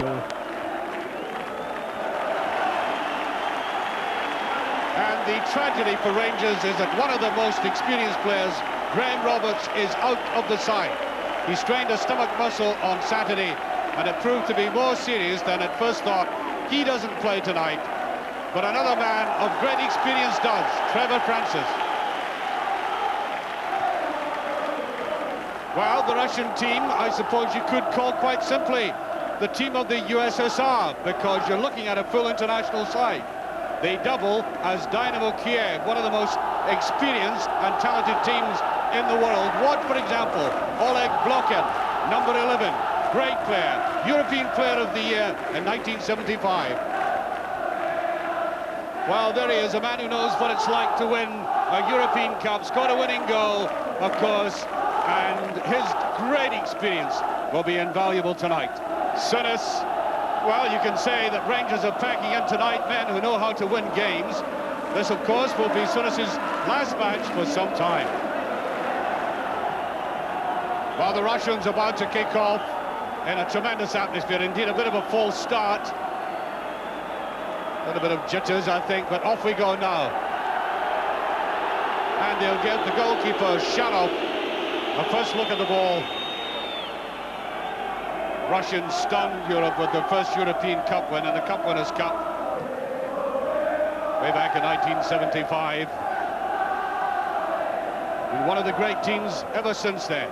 And the tragedy for Rangers is that one of the most experienced players, Graham Roberts, is out of the side. He strained a stomach muscle on Saturday, and it proved to be more serious than at first thought. He doesn't play tonight, but another man of great experience does, Trevor Francis. Well, the Russian team, I suppose you could call quite simply the team of the USSR, because you're looking at a full international side. They double as Dynamo Kiev, one of the most experienced and talented teams in the world. Watch, for example, Oleg Blokin, number 11, great player, European Player of the Year in 1975. Well, there he is, a man who knows what it's like to win a European Cup, scored a winning goal, of course, and his great experience will be invaluable tonight. Souness, well, you can say that Rangers are packing in tonight men who know how to win games. This, of course, will be Souness's last match for some time. Well, the Russians about to kick off in a tremendous atmosphere, indeed a bit of a false start. A little bit of jitters, I think, but off we go now. And they'll give the goalkeeper Sharov a first look at the ball. Russians stunned Europe with their first European Cup win in the Cup Winners' Cup way back in 1975. And one of the great teams ever since then.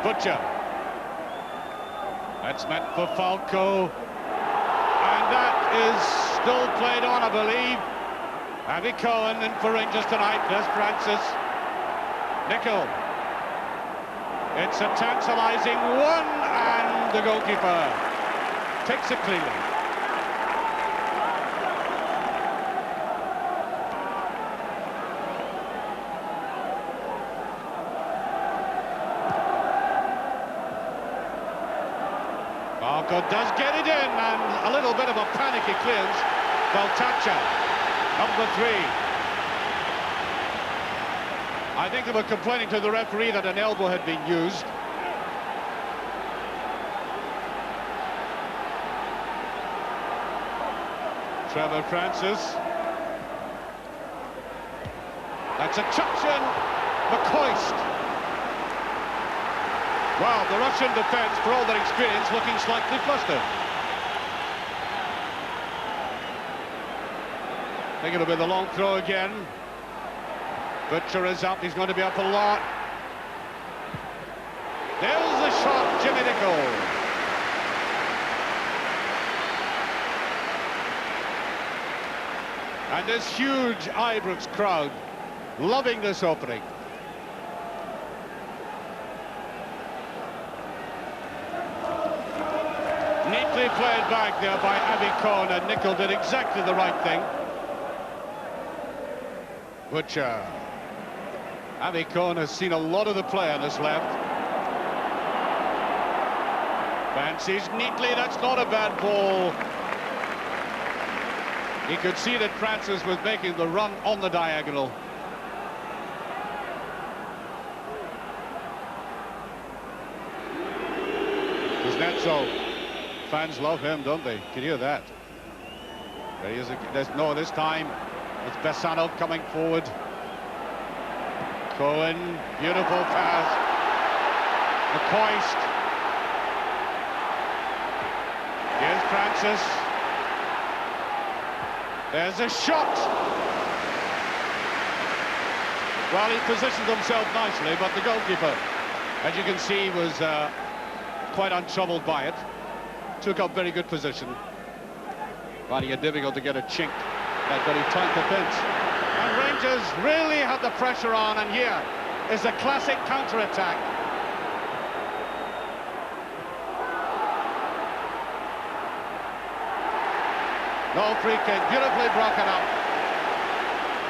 Butcher. That's meant for Falco. And that is still played on, I believe. Abby Cohen in for Rangers tonight. There's Francis. Nicol. It's a tantalizing one, and the goalkeeper takes it cleanly. Falco does get it in, and a little bit of a panicky clearance. Baltacha, number 3. I think they were complaining to the referee that an elbow had been used. Trevor Francis. That's a touch in. McCoist. Well, the Russian defence, for all their experience, looking slightly flustered. I think it'll be the long throw again. Butcher is up, he's going to be up a lot. There's the shot, Jimmy Nicol. And this huge Ibrox crowd loving this opening. Neatly played back there by Abby Cohen, and Nicol did exactly the right thing. Butcher. Abby Cohen has seen a lot of the play on his left. Fancies neatly, that's not a bad ball. He could see that Francis was making the run on the diagonal. Kuznetsov. Fans love him, don't they? Can you hear that? There he is. No, this time it's Bessanov coming forward. Cohen, beautiful pass. McCoist. Here's Francis. There's a shot. Well, he positioned himself nicely, but the goalkeeper, as you can see, was quite untroubled by it. Took up very good position. Finding it difficult to get a chink that very tight defence. And Rangers really had the pressure on, and here is a classic counter-attack. No free kick, beautifully broken up.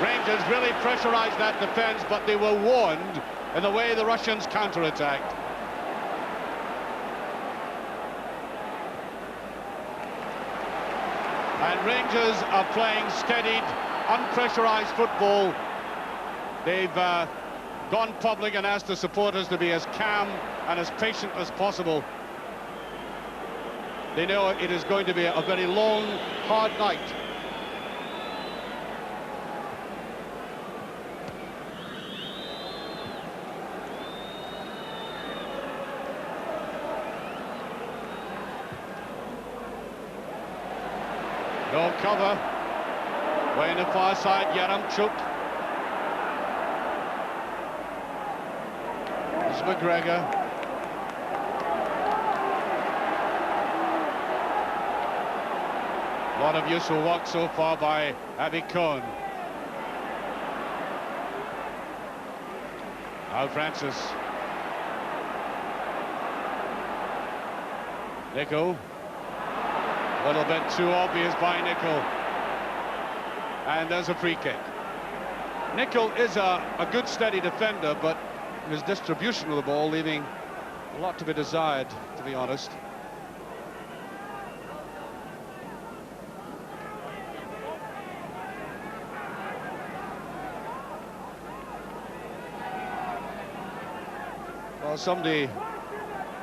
Rangers really pressurised that defence, but they were warned in the way the Russians counter-attacked. And Rangers are playing steadied, unpressurised football. They've gone public and asked the supporters to be as calm and as patient as possible. They know it is going to be a very long, hard night. No cover. Way in the far side, Yaramchuk. It's McGregor. A lot of useful work so far by Abby Cohn. Now Francis. Nico. A little bit too obvious by Nicol. And there's a free kick. Nicol is a good steady defender, but his distribution of the ball leaving a lot to be desired, to be honest. Well, somebody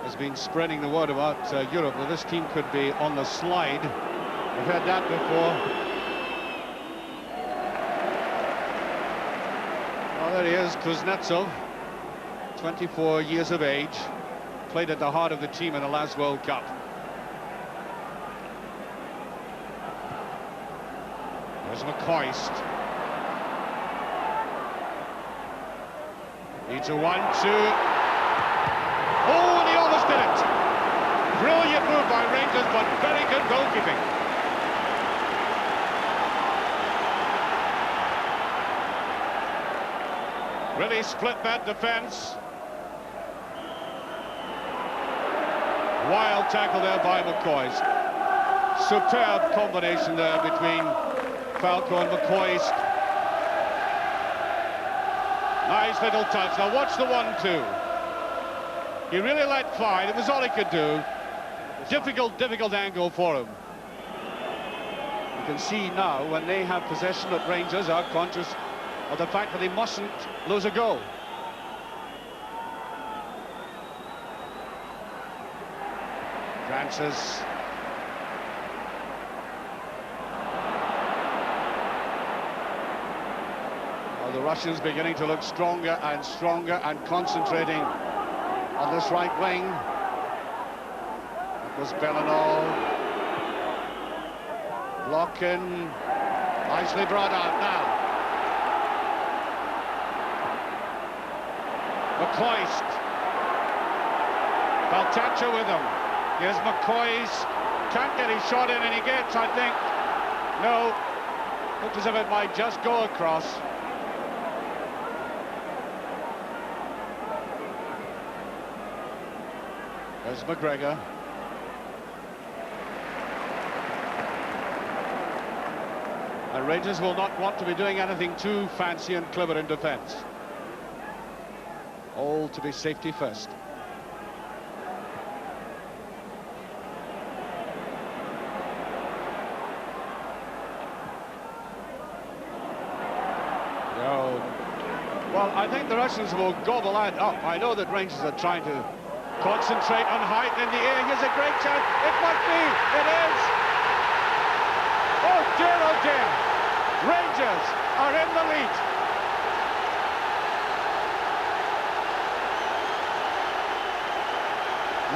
has been spreading the word about Europe that this team could be on the slide. We've heard that before. Well, there he is, Kuznetsov, 24 years of age, played at the heart of the team in the last World Cup. There's McCoist. Needs a 1-2. Oh, and he almost did it. Brilliant move by Rangers, but very good goalkeeping. Really split that defence. Wild tackle there by McCoist. Superb combination there between Falco and McCoist. Nice little touch. Now watch the 1-2. He really let fly. It was all he could do. Difficult angle for him. You can see now when they have possession that Rangers are conscious of the fact that they mustn't lose a goal. Francis. Well, the Russians beginning to look stronger and concentrating on this right wing. It was Bellinol. Blocking. Nicely brought out now. McCoist. Baltacha with him. Here's McCoist. Can't get his shot in, and he gets, I think. No. Looks as if it might just go across. There's McGregor. And Rangers will not want to be doing anything too fancy and clever in defence. All to be safety first. No. Well, I think the Russians will gobble that up. I know that Rangers are trying to concentrate on height in the air. Here's a great chance. It must be. It is. Oh dear, oh dear. Rangers are in the lead.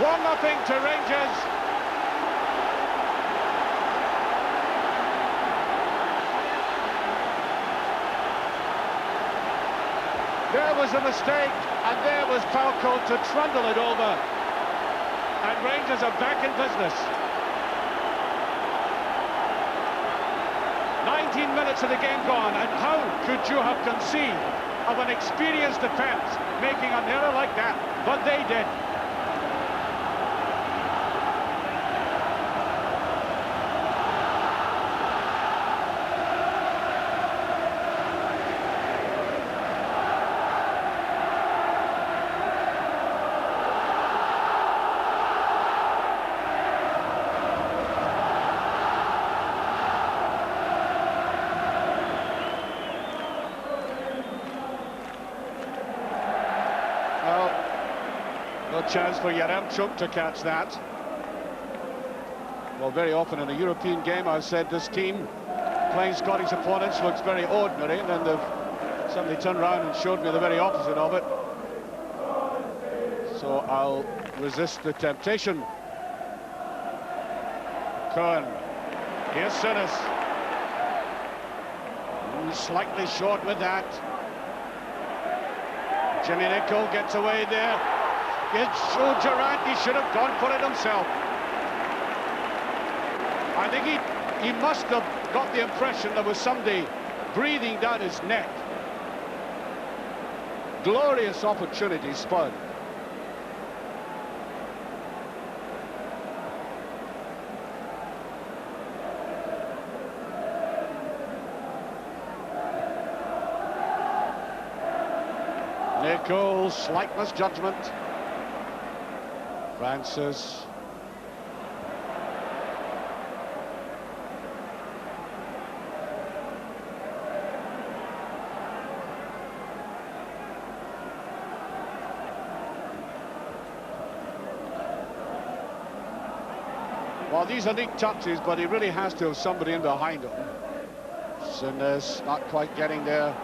One nothing to Rangers. There was a mistake, and there was Falco to trundle it over. And Rangers are back in business. 19 minutes of the game gone, and how could you have conceived of an experienced defence making an error like that? But they did. No chance for Yaramchuk to catch that. Well, very often in a European game, I've said this team playing Scottish opponents looks very ordinary, and then they've suddenly turned around and showed me the very opposite of it. So I'll resist the temptation. Cohen. Here's Sinis. Slightly short with that. Jimmy Nicholl gets away there. It's Durant, he should have gone for it himself. I think he must have got the impression there was somebody breathing down his neck. Glorious opportunity spun. Nicholl, slight misjudgment. Francis. Well, these are neat touches, but he really has to have somebody in behind him. Sinis not quite getting there.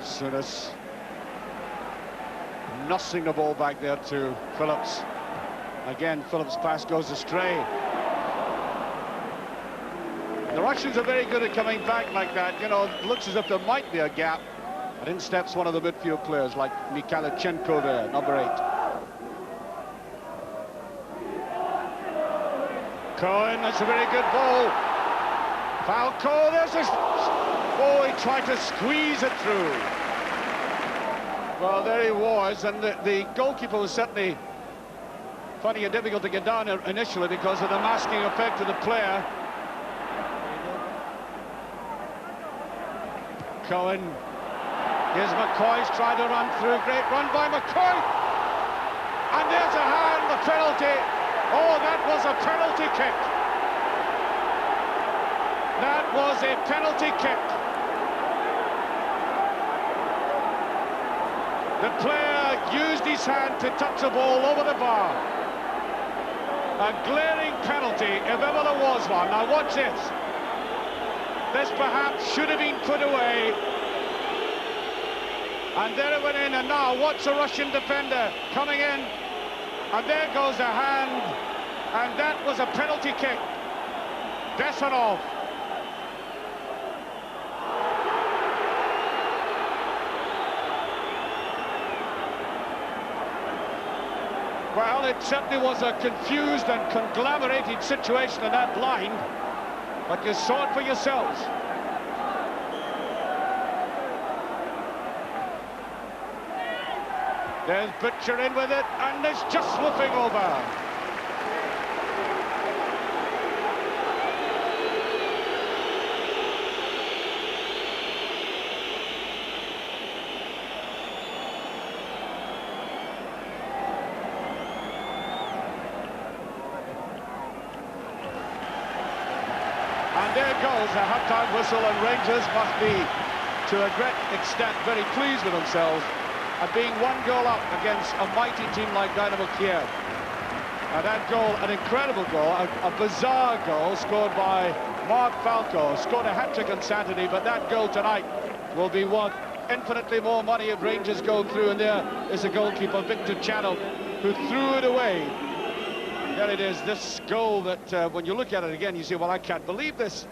Sinis nussing the ball back there to Phillips. Again, Phillips' pass goes astray. The Russians are very good at coming back like that. You know, it looks as if there might be a gap. And in steps one of the midfield players like Mikhailichenko there, number 8. Cohen, that's a very good ball. Falco, there's a... Oh, he tried to squeeze it through. Well, there he was, and the goalkeeper was certainly finding it difficult to get down initially because of the masking effect of the player. Cohen. Here's McCoy's trying to run through. Great run by McCoy. And there's a hand, the penalty. Oh, that was a penalty kick. That was a penalty kick. The player used his hand to touch the ball over the bar. A glaring penalty, if ever there was one. Now watch this. This perhaps should have been put away. And there it went in, and now watch the Russian defender coming in. And there goes a hand, and that was a penalty kick. Besarov. Well, it certainly was a confused and conglomerated situation in that line, but you saw it for yourselves. There's Butcher in with it, and it's just swooping over. And there goes a half-time whistle, and Rangers must be, to a great extent, very pleased with themselves at being 1 goal up against a mighty team like Dynamo Kiev. And that goal, an incredible goal, a bizarre goal scored by Mark Falco. Scored a hat-trick on Saturday, but that goal tonight will be worth infinitely more money if Rangers go through. And there is the goalkeeper, Victor Channel, who threw it away. There it is, this goal that when you look at it again, you say, well, I can't believe this.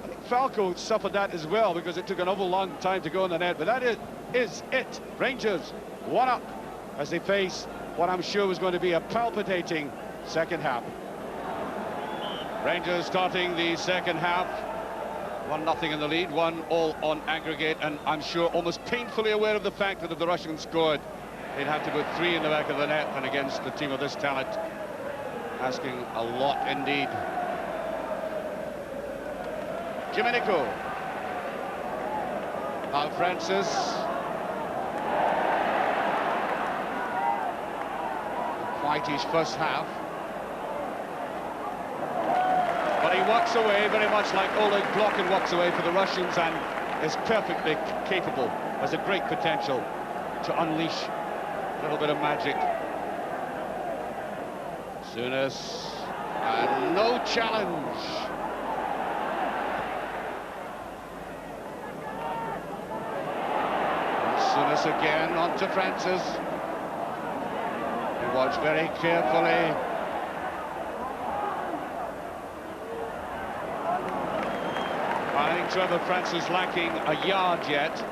I think Falco suffered that as well because it took an awful long time to go in the net, but that is it. Rangers 1 up as they face what I'm sure was going to be a palpitating second half. Rangers starting the second half, 1-0 in the lead, 1-1 on aggregate, and I'm sure almost painfully aware of the fact that if the Russians scored, they'd have to put 3 in the back of the net, and against a team of this talent, asking a lot indeed. Jimmy Nicholl. Now Francis. Fight his first half. But he walks away very much like Oleg Blokhin walks away for the Russians, and is perfectly capable, has a great potential to unleash a little bit of magic. Souness, and no challenge. Souness again onto Francis. He watched very carefully. I think Trevor Francis lacking a yard yet.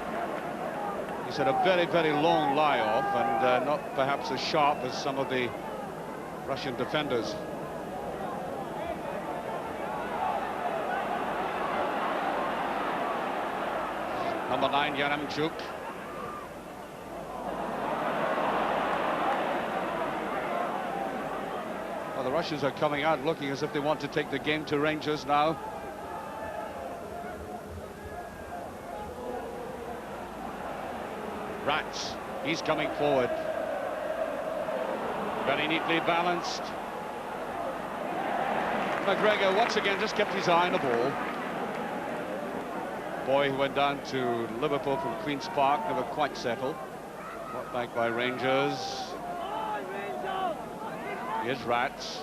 He's had a very, very long lie-off and not perhaps as sharp as some of the Russian defenders. Number 9, Yaremchuk. Well, the Russians are coming out looking as if they want to take the game to Rangers now. Rats, he's coming forward. Very neatly balanced. McGregor once again just kept his eye on the ball. Boy who went down to Liverpool from Queen's Park, never quite settled. Brought back by Rangers. Here's Rats.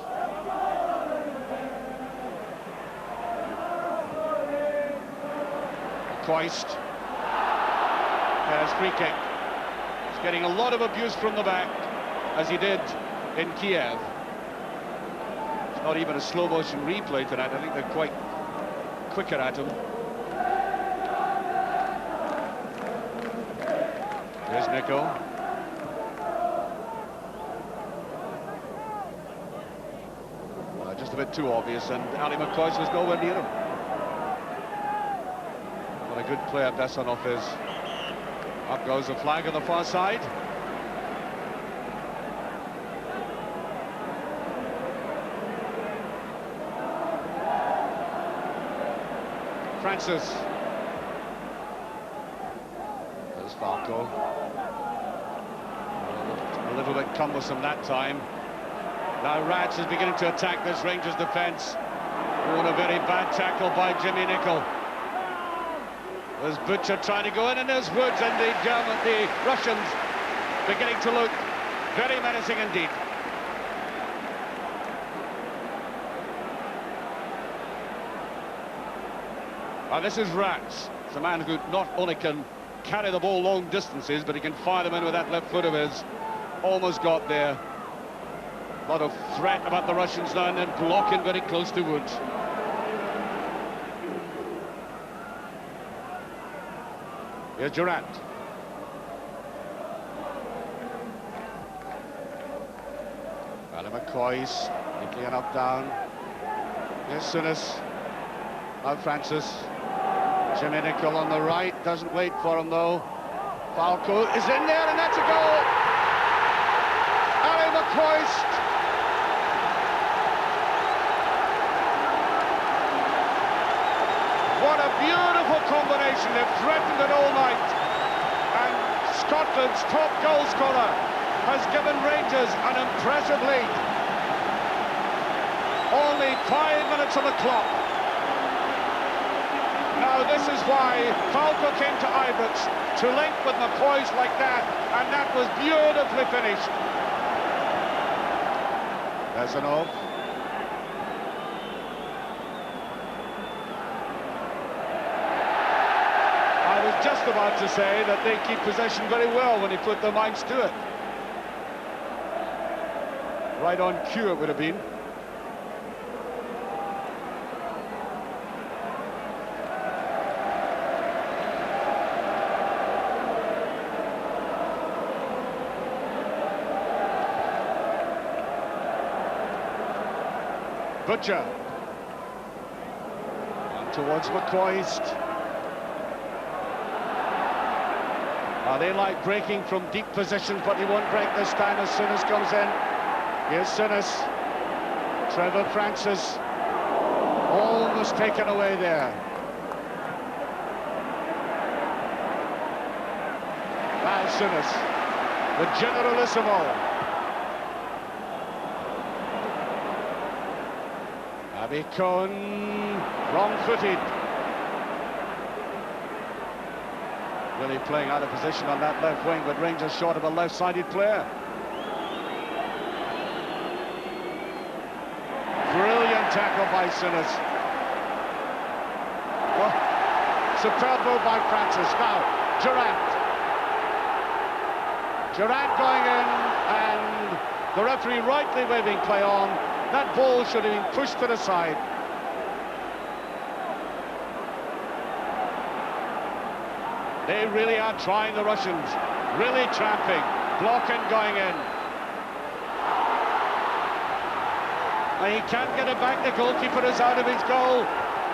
Koist. There's free kick. He's getting a lot of abuse from the back, as he did in Kiev. It's not even a slow motion replay to that. I think they're quite quicker at him. There's Nico. Just a bit too obvious, and Ali McCoist was nowhere near him. What a good player Bessonov is. Up goes the flag on the far side. Francis. There's Falco. A little bit cumbersome that time. Now Rats is beginning to attack this Rangers defence. Oh, and a very bad tackle by Jimmy Nicol. There's Butcher trying to go in, and there's Woods, and the Russians beginning to look very menacing indeed. This is Rats. It's a man who not only can carry the ball long distances, but he can fire them in with that left foot of his. Almost got there. A lot of threat about the Russians now and then, blocking very close to Woods. Here's Durant. Ali McCoist, neatly enough down. Here's Souness. Now Francis. Jimmy Nicol on the right, doesn't wait for him though. Falco is in there, and that's a goal! Ali McCoist. What a beautiful combination. They've threatened it all night. And Scotland's top goal scorer has given Rangers an impressive lead. Only 5 minutes on the clock. Now this is why Falco came to Ibrox, to link with McCoist like that, and that was beautifully finished. That's enough. I was just about to say that they keep possession very well when they put their minds to it. Right on cue it would have been. Butcher. And towards McCoist. They like breaking from deep positions, but he won't break this time as Souness comes in. Here's Souness. Trevor Francis. Almost taken away there. Now Souness. The Generalissimo. Abby Cohn, wrong-footed. Really playing out of position on that left wing, but Rangers short of a left-sided player. Brilliant tackle by Sinners. Oh, superb move by Francis. Now, Durant. Durant going in, and the referee rightly waving play on. That ball should have been pushed to the side. They really are trying, the Russians. Really tramping. Blocking going in. And he can't get it back. The goalkeeper is out of his goal.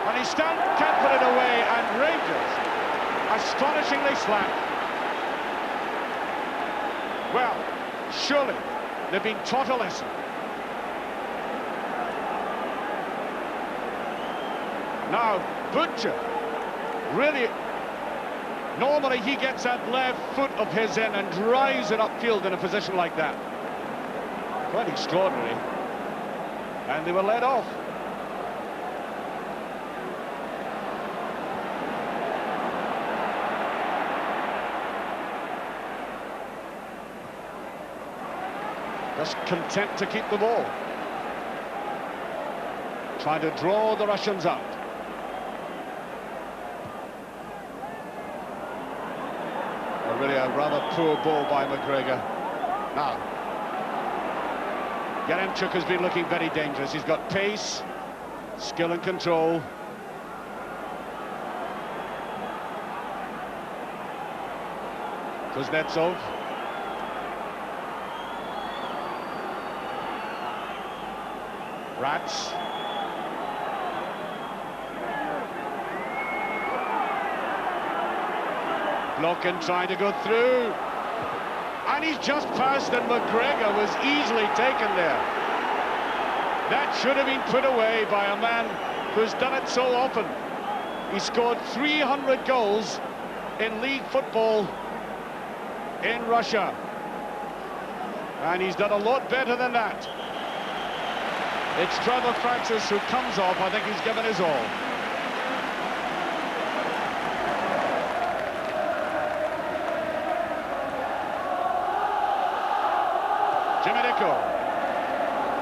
And he can't put it away. And Rangers, astonishingly slack. Well, surely they've been taught a lesson. Now, Butcher, really, normally he gets that left foot of his in and drives it upfield in a position like that. Quite extraordinary. And they were let off. Just content to keep the ball. Trying to draw the Russians out. Really a rather poor ball by McGregor. Now, Yaremchuk has been looking very dangerous. He's got pace, skill and control. Kuznetsov. Rats. Blocking, trying to go through. And he's just passed, and McGregor was easily taken there. That should have been put away by a man who's done it so often. He scored 300 goals in league football in Russia. And he's done a lot better than that. It's Trevor Francis who comes off. I think he's given his all.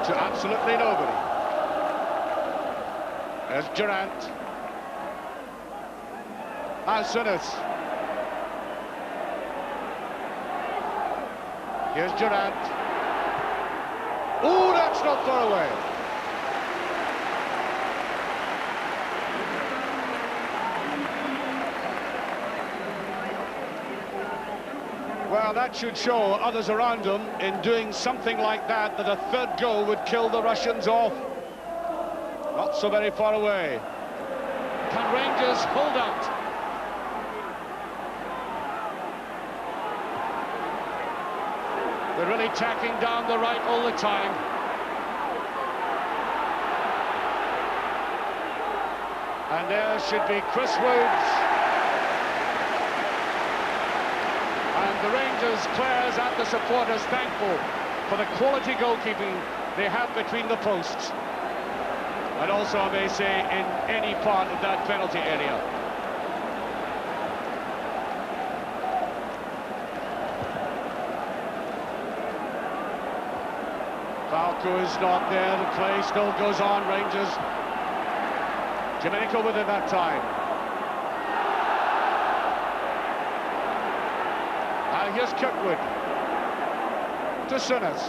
To absolutely nobody. There's Durant. Now Sinners. Here's Durant. Oh, that's not far away. Well, that should show others around him in doing something like that, that a third goal would kill the Russians off. Not so very far away. Can Rangers hold out? They're really tacking down the right all the time. And there should be Chris Woods. The Rangers players and the supporters thankful for the quality goalkeeping they have between the posts. And also, I may say, in any part of that penalty area. Falco is not there. The play still goes on, Rangers. Domenico with it that time. Here's Kirkwood to Sinners.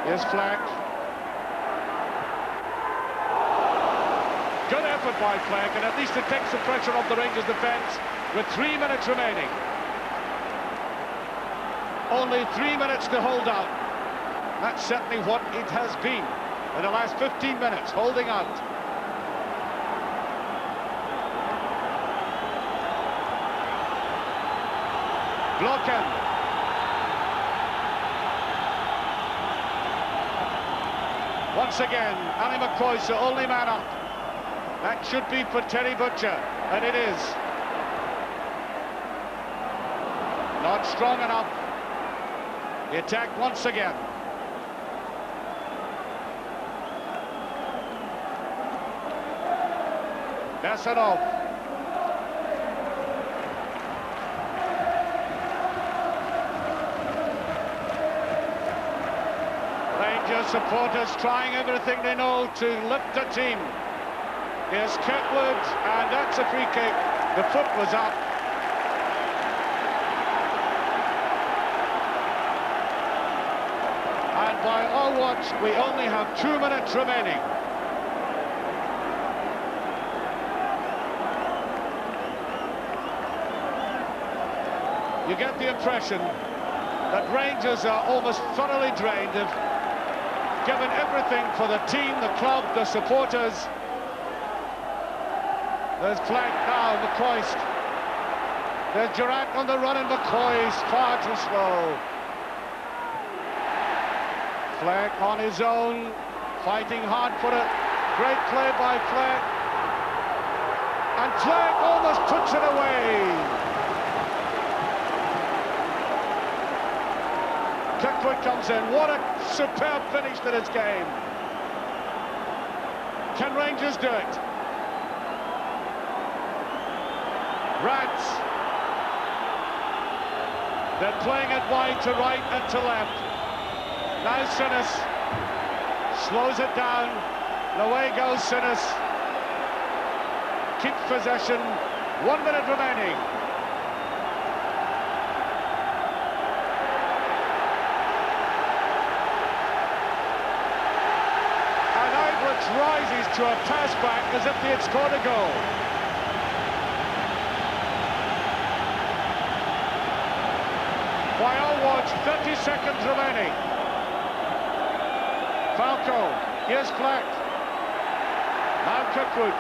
Here's Fleck. Good effort by Fleck, and at least it takes the pressure off the Rangers' defence with 3 minutes remaining. Only 3 minutes to hold out. That's certainly what it has been in the last 15 minutes, holding out. Blocking. Once again, Ali McCoy's the only man up. That should be for Terry Butcher, and it is. Not strong enough. The attack once again. That's it off. supporters trying everything they know to lift the team. Here's Kirkwood, and that's a free kick. The foot was up. And by our watch, we only have 2 minutes remaining. You get the impression that Rangers are almost thoroughly drained. They've given everything for the team, the club, the supporters. There's flank now, McCoist. There's Durant on the run, and McCoist far too slow. Fleck on his own, fighting hard for it. Great play by Fleck. And Fleck almost puts it away. Kirkwood comes in. What a superb finish to this game. Can Rangers do it? Rats. They're playing it wide to right and to left. Now Sinas slows it down. Away goes Sinas. Keeps possession. 1 minute remaining. Rises to a pass back as if they had scored a goal. By our watch, 30 seconds remaining. Falco, here's Fleck. Now Kirkwood.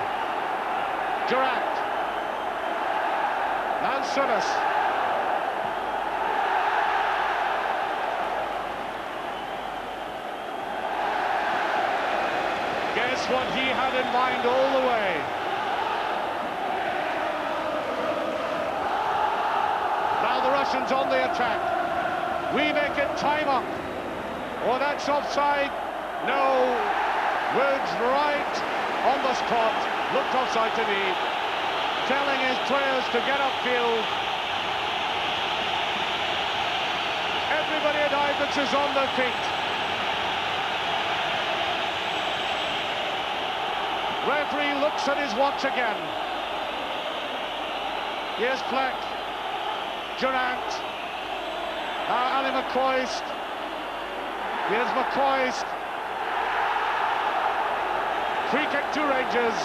Durant. Now Sinas. Guess what he had in mind all the way. Now the Russians on the attack. We make it time up. Oh, that's offside. No. Woods right on the spot. Looked offside to me. Telling his players to get upfield. Everybody at Ibrox is on their feet. Referee looks at his watch again. Here's Fleck. Durant. Now Ali McCoist. Here's McCoist. Free kick to Rangers.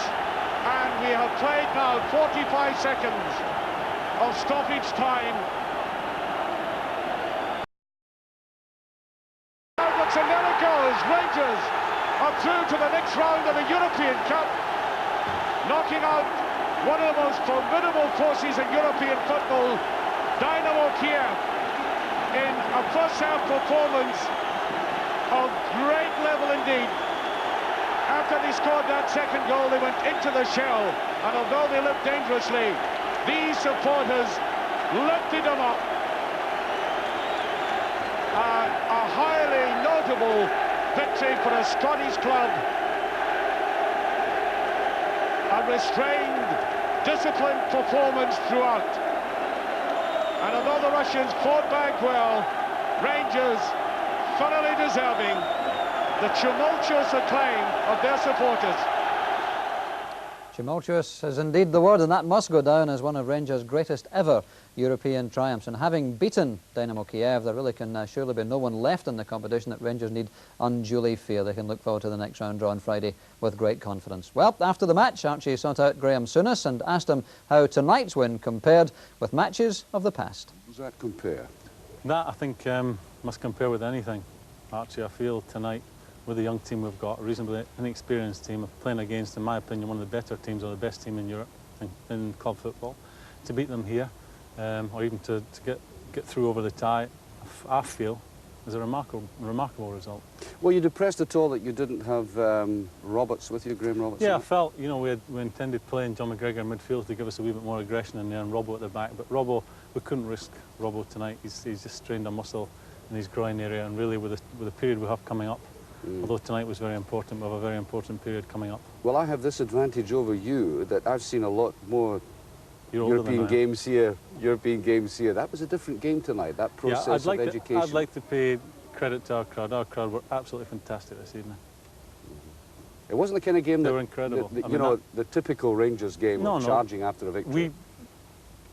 And we have played now 45 seconds of stoppage time. And there it goes. Rangers are through to the next round of the European Cup, knocking out one of the most formidable forces in European football, Dynamo Kiev, in a first-half performance of great level indeed. After they scored that second goal, they went into the shell, and although they looked dangerously, these supporters lifted them up. A highly notable victory for a Scottish club. A restrained, disciplined performance throughout. And although the Russians fought back well, Rangers thoroughly deserving the tumultuous acclaim of their supporters. Tumultuous is indeed the word, and that must go down as one of Rangers' greatest ever European triumphs. And having beaten Dynamo Kiev, there really can surely be no one left in the competition that Rangers need unduly fear. They can look forward to the next round draw on Friday with great confidence. Well, after the match, Archie sought out Graham Souness and asked him how tonight's win compared with matches of the past. Does that compare? That, I think, must compare with anything. Archie, I feel tonight, with the young team we've got, a reasonably inexperienced team, playing against, in my opinion, one of the better teams or the best team in Europe in club football. To beat them here, or even to get through over the tie, I feel is a remarkable result. Were you depressed at all that you didn't have Roberts with you, Graham Roberts? Yeah, I felt, you know, we intended playing John McGregor in midfield to give us a wee bit more aggression in there, and Robbo at the back. But Robbo, we couldn't risk Robbo tonight. He's just strained a muscle in his groin area, and really with the period we have coming up, although tonight was very important, we have a very important period coming up. Well, I have this advantage over you that I've seen a lot more European games here. That was a different game tonight, that process of education. I'd like to pay credit to our crowd. Our crowd were absolutely fantastic this evening. It wasn't the kind of game They that... were incredible. You know, the typical Rangers game No, of no. charging after a victory.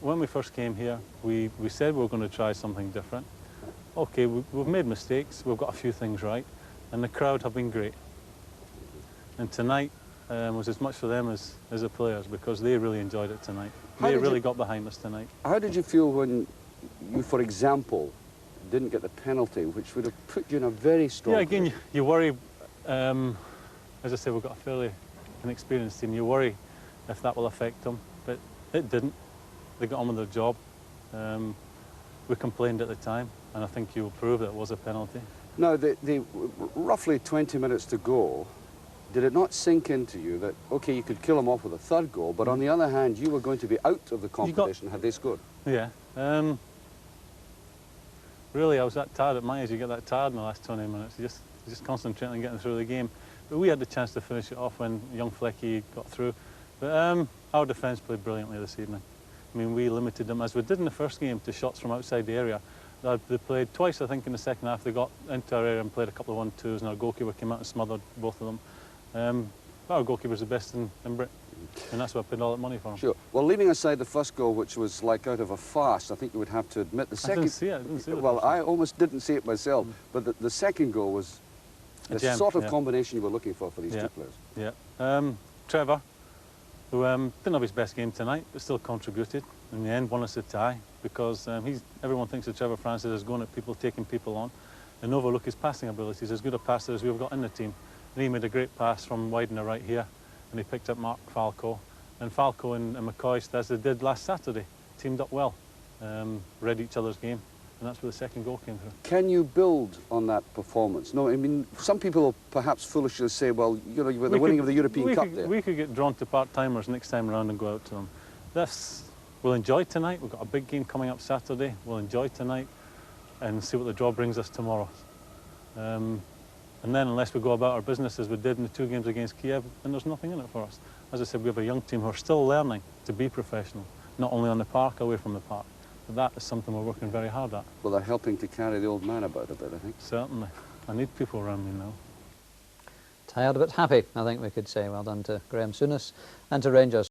When we first came here, we said we were going to try something different. Okay, we've made mistakes, we've got a few things right, and the crowd have been great. And tonight was as much for them as the players, because they really enjoyed it tonight. They really got behind us tonight. How did you feel when you, for example, didn't get the penalty, which would have put you in a very strong... Yeah, again, you worry, as I say, we've got a fairly inexperienced team, you worry if that will affect them, but it didn't. They got on with their job. We complained at the time, and I think you will prove that it was a penalty. Now, roughly 20 minutes to go, did it not sink into you that, okay, you could kill them off with a third goal, but on the other hand, you were going to be out of the competition had they scored? Yeah. Really, I was that tired at my age. You get that tired in the last 20 minutes. You just concentrating on getting through the game. But we had the chance to finish it off when young Flecky got through. But our defence played brilliantly this evening. I mean, we limited them, as we did in the first game, to shots from outside the area. They played twice, I think, in the second half. They got into our area and played a couple of 1-2s, and our goalkeeper came out and smothered both of them. But our goalkeeper's the best in Britain, and that's why I paid all that money for him. Sure. Well, leaving aside the first goal, which was like out of a farce, I think you would have to admit the second... I didn't see it. I didn't see it. Well, I almost didn't see it myself, but the second goal was the sort of combination you were looking for these two players. Yeah. Trevor, who didn't have his best game tonight, but still contributed. In the end, won us a tie, because everyone thinks that Trevor Francis is going at people, taking people on, and overlook his passing abilities. As good a passer as we've got in the team. And he made a great pass from wide in the right here, and he picked up Mark Falco. And Falco and McCoy, as they did last Saturday, teamed up well, read each other's game, and that's where the second goal came through. Can you build on that performance? No, I mean, some people will perhaps foolishly say, well, you know, you were the winning of the European Cup there. We could get drawn to part-timers next time around and go out to them. We'll enjoy tonight. We've got a big game coming up Saturday. We'll enjoy tonight and see what the draw brings us tomorrow. And then, unless we go about our business as we did in the 2 games against Kiev, then there's nothing in it for us. As I said, we have a young team who are still learning to be professional, not only on the park, away from the park. But that is something we're working very hard at. Well, they're helping to carry the old man about a bit, I think. Certainly. I need people around me now. Tired but happy, I think we could say. Well done to Graham Souness and to Rangers.